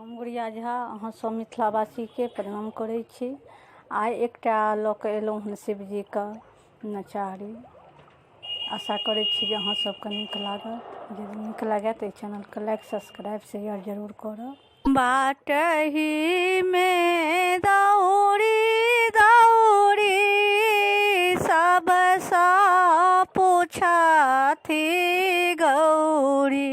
हम गुड़िया झा अहाँ सब मिथिलावासी के प्रणाम करै छी। आइ एकटा लऽ कऽ एलहुँ हन शिवजीके नचारी। आशा करै छी जे अहाँ सबके नीक लागत। यदि नीक लागत तऽ चैनलके लाइक सब्सक्राइब शेयर जरूर करब। बाटही में दौड़ी दौड़ी सबसँ पूछथि गौरी।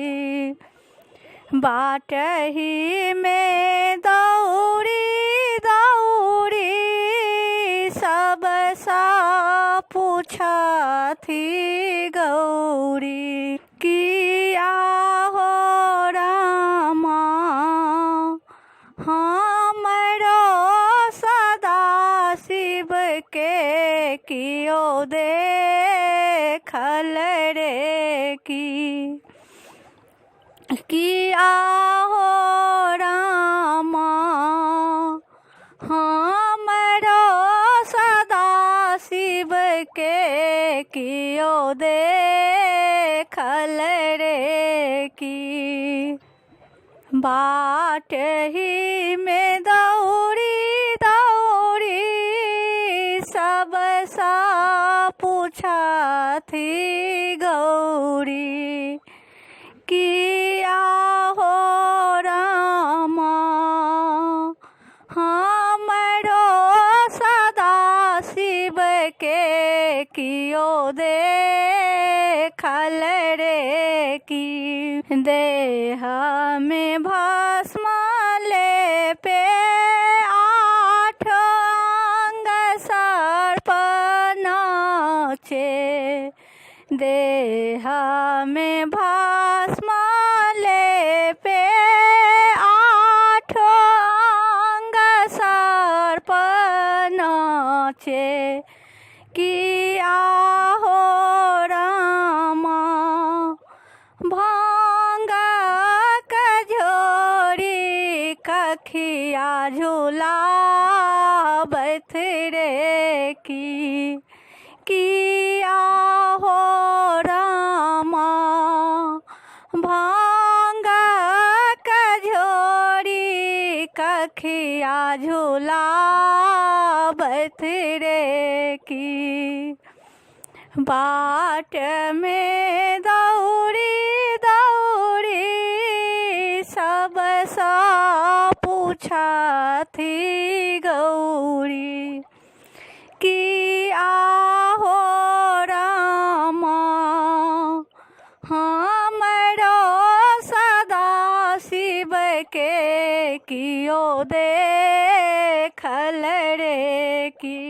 बाटही में दौड़ी दौड़ी सबसँ पूछथि गौरी। किया हो रामा हमरो सदा शिव के कियो देखल रे की। किया हो रामा हमरो सदा शिव के कियो देखल रे की। बाटही में दौड़ी दौड़ी सबसँ पूछथि गौरी। किया हो रामा हमरो सदा शिव के कियो देखल रे की। देह में भस्म लेपे आठ अंग सर्प नाचे। देह में भस्म लेपे आठ अंग सर्प नाचे। किया हो रामा भांग झोरी कखिया झुलाबैत रे की। किया हो रामा भांग झोरी कखिया झुलाबैत रे की। बाट में दौड़ी दौड़ी सबसँ पूछथि गौरी। किया हो रामा हमरो सदा शिव के कियो देखल रे की।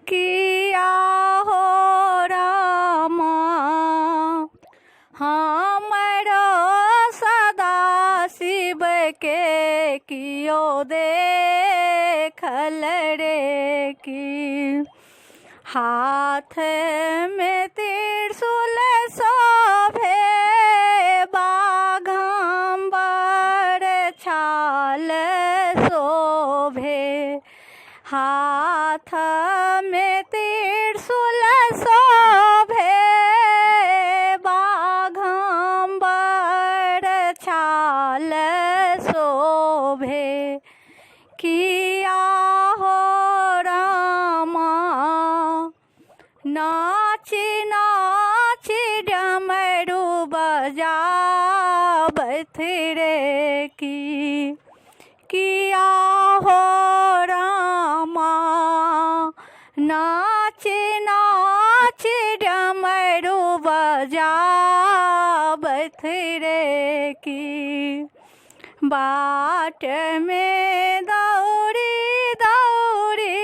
किया हो रामा हमरो सदा शिव के कियो देखल रे की। हाथ में त्रिशूल शोभे बाघंबर छाल शोभे। हाथ में त्रिशूल शोभे बाघंबर छाल शोभे। किया हो रामा नाची नाची डमरू बजाबैत रे की। किया हो रामा नाची नाची डमरू बजाबैत रे की। बाट में दौड़ी दौड़ी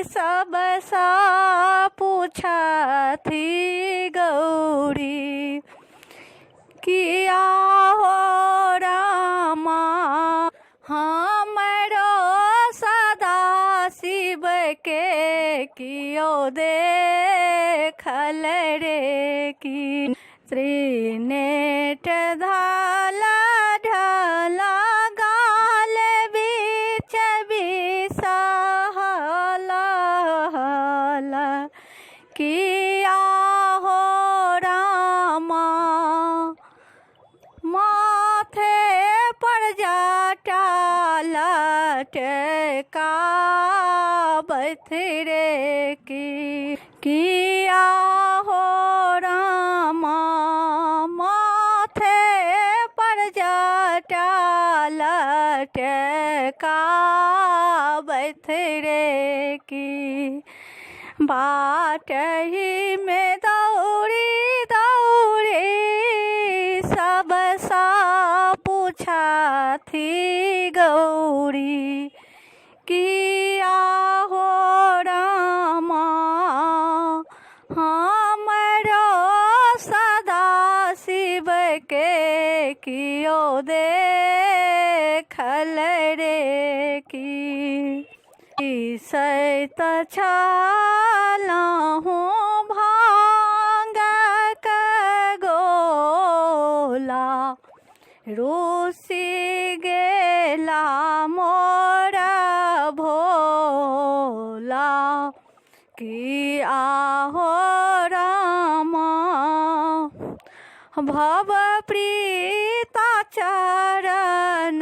सबसँ पूछथि गौरी। किया हो रामा हमरो सदा शिव के कियो देखल रे की। त्रिनेत्र धाला ढला गाल बीच बिसहला। किया हो रामा माथे पर जा लटकावत रे की किया हो रामा माथे पर जटा लटकावत रे की बाट ही में दौड़ी दौड़ी सब सा पूछा थी गौरी किया हो रामा हमरो सदा शिव के कियो देखल रे की सैत छलहु भांग के गोला रूसी गेला मोरा भोला कि आहो रामा भव प्रीता चरण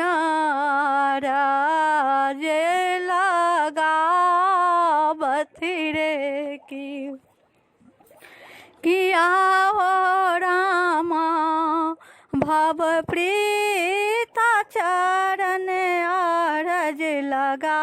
राज लगावत रे की किया हो रामा भव प्रीता चरण अरज लगा